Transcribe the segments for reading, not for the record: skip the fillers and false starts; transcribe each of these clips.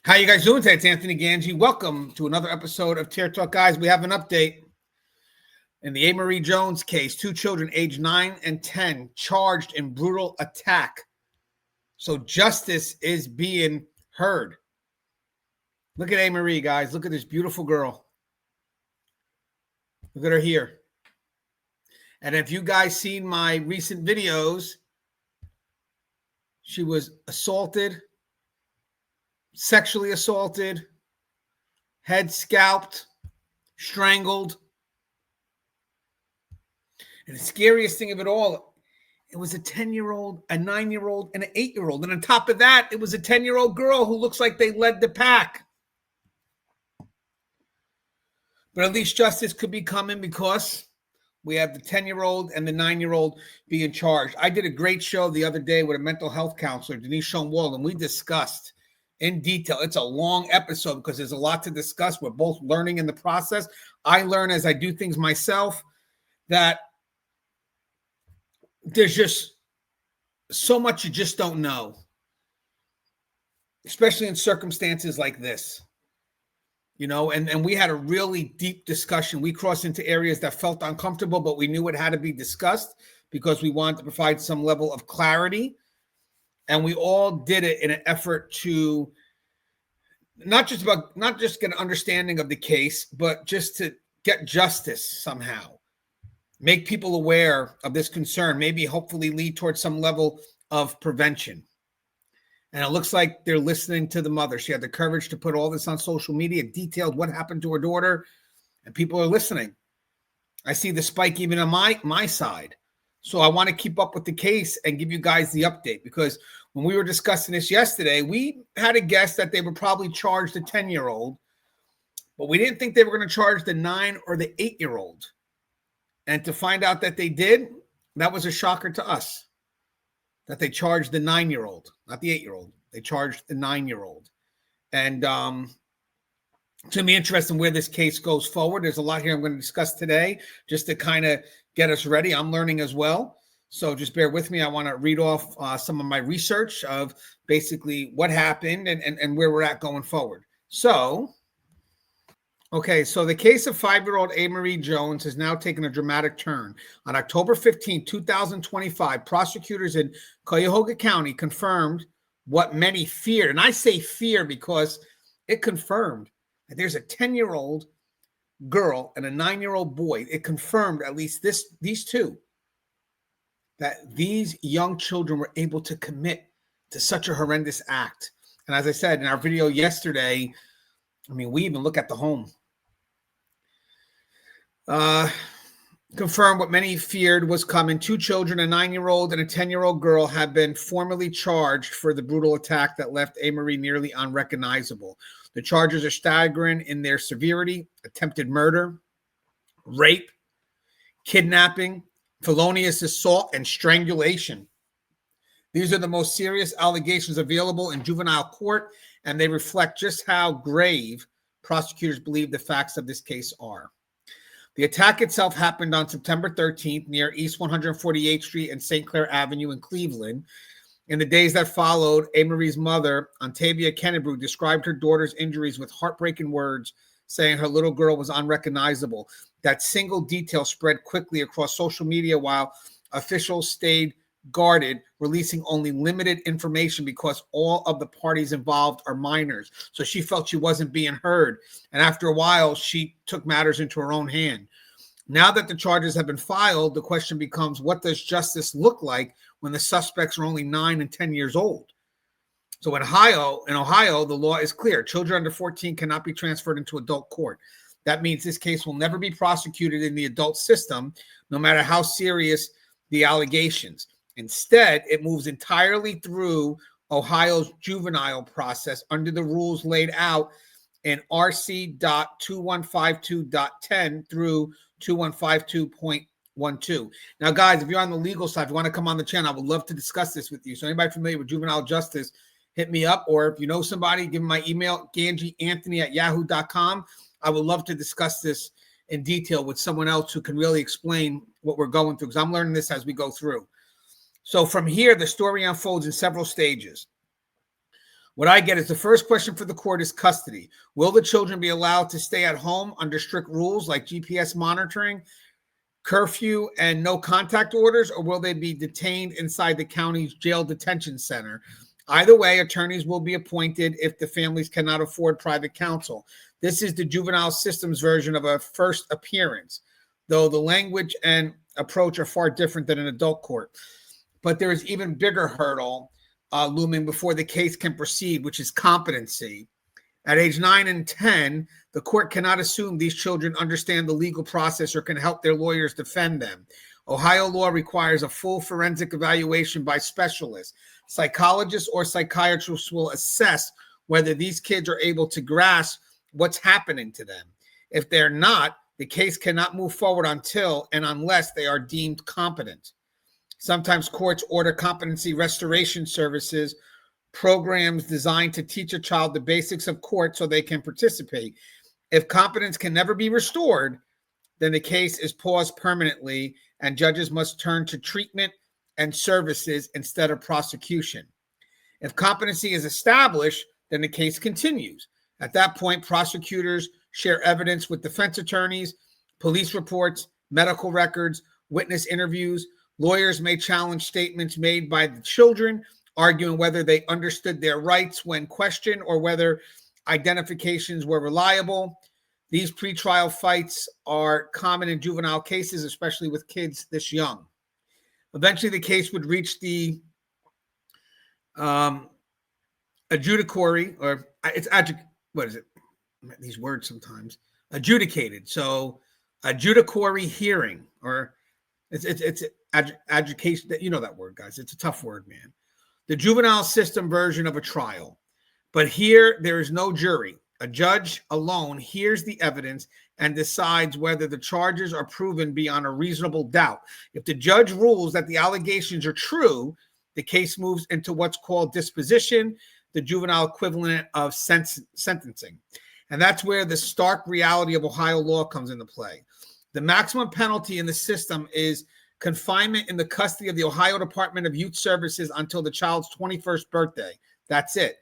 How you guys doing today? It's Anthony Gangi. Welcome to another episode of Tear Talk. Guys, we have an update. In the A. Marie Jones case, 2 children aged 9 and 10 charged in brutal attack. So justice is being heard. Look at A. Marie, guys. Look at this beautiful girl. Look at her here. And if you guys seen my recent videos, she was assaulted, sexually assaulted, head scalped, strangled. And the scariest thing of it all, it was a 10-year-old, a 9-year-old, and an 8-year-old. And on top of that, it was a 10-year-old girl who looks like they led the pack. But at least justice could be coming because we have the 10-year-old and the 9-year-old being charged. I did a great show the other day with a mental health counselor, Denise Schoenwald, and we discussed in detail. It's a long episode because there's a lot to discuss. We're both learning in the process. I learn as I do things myself that there's just so much you just don't know, especially in circumstances like this. You know, and we had a really deep discussion. We crossed into areas that felt uncomfortable, but we knew it had to be discussed because we wanted to provide some level of clarity. And we all did it in an effort to not just get an understanding of the case, but just to get justice somehow. Make people aware of this concern, maybe hopefully lead towards some level of prevention. And it looks like they're listening to the mother. She had the courage to put all this on social media, detailed what happened to her daughter, and people are listening. I see the spike even on my side. So I want to keep up with the case and give you guys the update, because when we were discussing this yesterday, we had a guess that they would probably charge the 10-year-old, but we didn't think they were going to charge the 9 or the 8-year-old. And to find out that they did, that was a shocker to us. That they charged the 9-year-old, not the 8-year-old. They charged the 9-year-old. And it's going to be interesting where this case goes forward. There's a lot here I'm going to discuss today just to kind of get us ready. I'm learning as well. So just bear with me. I want to read off some of my research of basically what happened and where we're at going forward. So, okay, so the case of 5-year-old A. Marie Jones has now taken a dramatic turn. On October 15, 2025, prosecutors in Cuyahoga County confirmed what many feared. And I say fear because it confirmed that there's a 10-year-old girl and a 9-year-old boy. It confirmed at least these two, that these young children were able to commit to such a horrendous act. And as I said in our video yesterday, I mean, we even look at the home. Confirmed what many feared was coming. 2 children, a 9-year-old and a 10-year-old girl, have been formally charged for the brutal attack that left A. Marie nearly unrecognizable. The charges are staggering in their severity: attempted murder, rape, kidnapping, felonious assault, and strangulation. These are the most serious allegations available in juvenile court, and they reflect just how grave prosecutors believe the facts of this case are. The attack itself happened on September 13th near East 148th Street and St. Clair Avenue in Cleveland. In the days that followed, A. Marie's mother, Ontavia Kennebrew, described her daughter's injuries with heartbreaking words, saying her little girl was unrecognizable. That single detail spread quickly across social media while officials stayed guarded, releasing only limited information because all of the parties involved are minors. So she felt she wasn't being heard. And after a while, she took matters into her own hand. Now that the charges have been filed, the question becomes, what does justice look like when the suspects are only 9 and 10 years old? So in Ohio, the law is clear. Children under 14 cannot be transferred into adult court. That means this case will never be prosecuted in the adult system, no matter how serious the allegations. Instead, it moves entirely through Ohio's juvenile process under the rules laid out in RC.2152.10 through 2152.12. Now, guys, if you're on the legal side, if you want to come on the channel, I would love to discuss this with you. So anybody familiar with juvenile justice, hit me up. Or if you know somebody, give me my email, gangianthony@yahoo.com. I would love to discuss this in detail with someone else who can really explain what we're going through, because I'm learning this as we go through. So from here, the story unfolds in several stages. What I get is the first question for the court is custody. Will the children be allowed to stay at home under strict rules like GPS monitoring, curfew, and no contact orders, or will they be detained inside the county's jail detention center? Either way, attorneys will be appointed if the families cannot afford private counsel. This is the juvenile system's version of a first appearance, though the language and approach are far different than an adult court. But there is even bigger hurdle looming before the case can proceed, which is competency. At age 9 and 10, the court cannot assume these children understand the legal process or can help their lawyers defend them. Ohio law requires a full forensic evaluation by specialists. Psychologists or psychiatrists will assess whether these kids are able to grasp what's happening to them. If they're not, the case cannot move forward until and unless they are deemed competent. Sometimes courts order competency restoration services, programs designed to teach a child the basics of court so they can participate. If competence can never be restored, then the case is paused permanently and judges must turn to treatment and services instead of prosecution. If competency is established, then the case continues. At that point, prosecutors share evidence with defense attorneys, police reports, medical records, witness interviews. Lawyers may challenge statements made by the children, arguing whether they understood their rights when questioned or whether identifications were reliable. These pretrial fights are common in juvenile cases, especially with kids this young. Eventually, the case would reach the adjudicatory, or it's what is it? These words sometimes adjudicated. So, adjudicatory hearing, or it's adjudication. You know that word, guys. It's a tough word, man. The juvenile system version of a trial, but here there is no jury. A judge alone hears the evidence and decides whether the charges are proven beyond a reasonable doubt. If the judge rules that the allegations are true, the case moves into what's called disposition, the juvenile equivalent of sentencing. And that's where the stark reality of Ohio law comes into play. The maximum penalty in the system is confinement in the custody of the Ohio Department of Youth Services until the child's 21st birthday. That's it.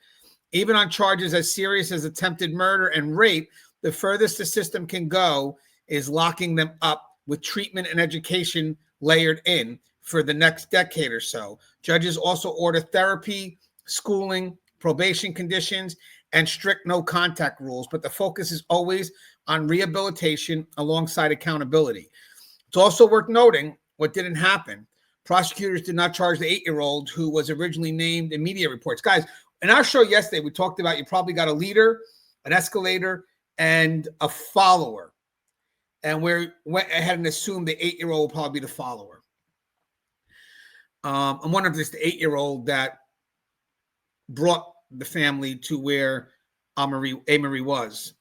Even on charges as serious as attempted murder and rape, the furthest the system can go is locking them up with treatment and education layered in for the next decade or so. Judges also order therapy, schooling, probation conditions, and strict no contact rules, but the focus is always on rehabilitation alongside accountability. It's also worth noting what didn't happen. Prosecutors did not charge the 8-year-old who was originally named in media reports. Guys, in our show yesterday, we talked about you probably got a leader, an escalator, and a follower. And we went ahead and assumed the 8-year-old will probably be the follower. I'm wondering if it's the 8-year-old that brought the family to where Amory was.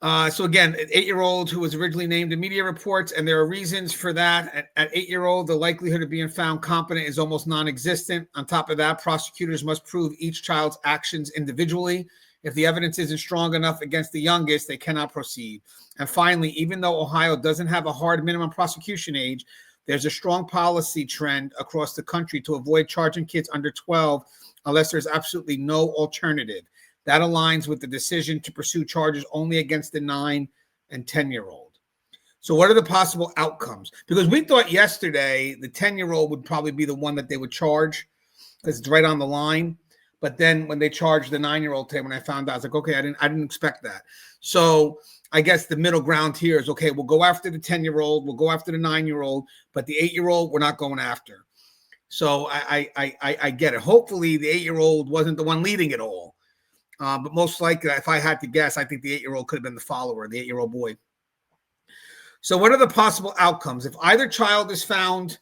So again, an 8-year-old who was originally named in media reports, and there are reasons for that. At 8-year-old, the likelihood of being found competent is almost non-existent. On top of that, prosecutors must prove each child's actions individually. If the evidence isn't strong enough against the youngest, they cannot proceed. And finally, even though Ohio doesn't have a hard minimum prosecution age, there's a strong policy trend across the country to avoid charging kids under 12 unless there's absolutely no alternative. That aligns with the decision to pursue charges only against the 9 and 10-year-old. So what are the possible outcomes? Because we thought yesterday the 10-year-old would probably be the one that they would charge because it's right on the line. But then when they charged the 9-year-old today, when I found out, I was like, okay, I didn't expect that. So I guess the middle ground here is, okay, we'll go after the 10-year-old, we'll go after the 9-year-old, but the 8-year-old, we're not going after. So I get it. Hopefully the 8-year-old wasn't the one leading it all. But most likely, if I had to guess, I think the 8-year-old could have been the follower, the 8-year-old boy. So what are the possible outcomes? If either child is found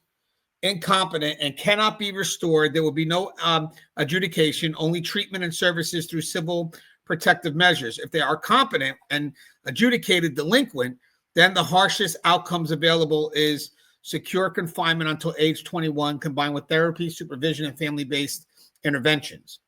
incompetent and cannot be restored, there will be no adjudication, only treatment and services through civil protective measures. If they are competent and adjudicated delinquent, then the harshest outcomes available is secure confinement until age 21, combined with therapy, supervision, and family-based interventions.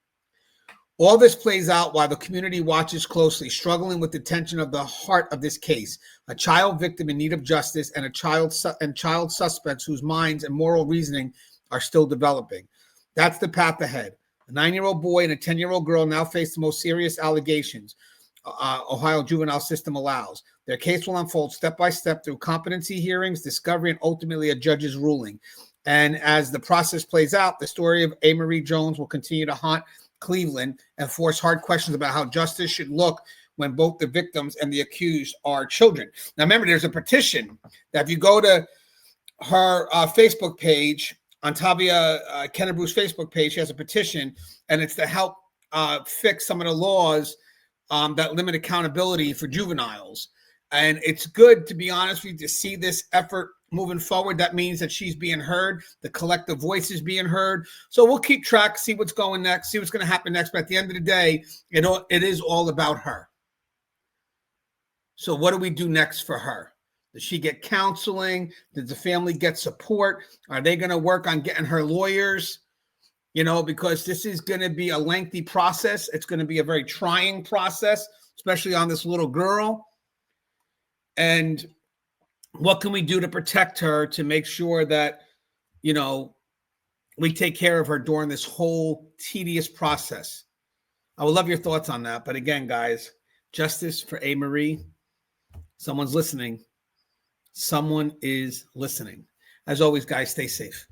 All this plays out while the community watches closely, struggling with the tension of the heart of this case, a child victim in need of justice and child suspects whose minds and moral reasoning are still developing. That's the path ahead. A 9-year-old boy and a 10-year-old girl now face the most serious allegations Ohio juvenile system allows. Their case will unfold step by step through competency hearings, discovery, and ultimately a judge's ruling. And as the process plays out, the story of A. Marie Jones will continue to haunt Cleveland and force hard questions about how justice should look when both the victims and the accused are children. Now, remember, there's a petition that if you go to her Facebook page, Ontavia Kennebru's Facebook page, she has a petition, and it's to help fix some of the laws that limit accountability for juveniles. And it's good, to be honest with you, to see this effort moving forward. That means that she's being heard. The collective voice is being heard. So we'll keep track, see what's going next, see what's going to happen next. But at the end of the day, it is all about her. So what do we do next for her? Does she get counseling? Does the family get support? Are they going to work on getting her lawyers? Because this is going to be a lengthy process. It's going to be a very trying process, especially on this little girl. And what can we do to protect her, to make sure that, we take care of her during this whole tedious process? I would love your thoughts on that. But again, guys, justice for A. Marie. Someone's listening. Someone is listening. As always, guys, stay safe.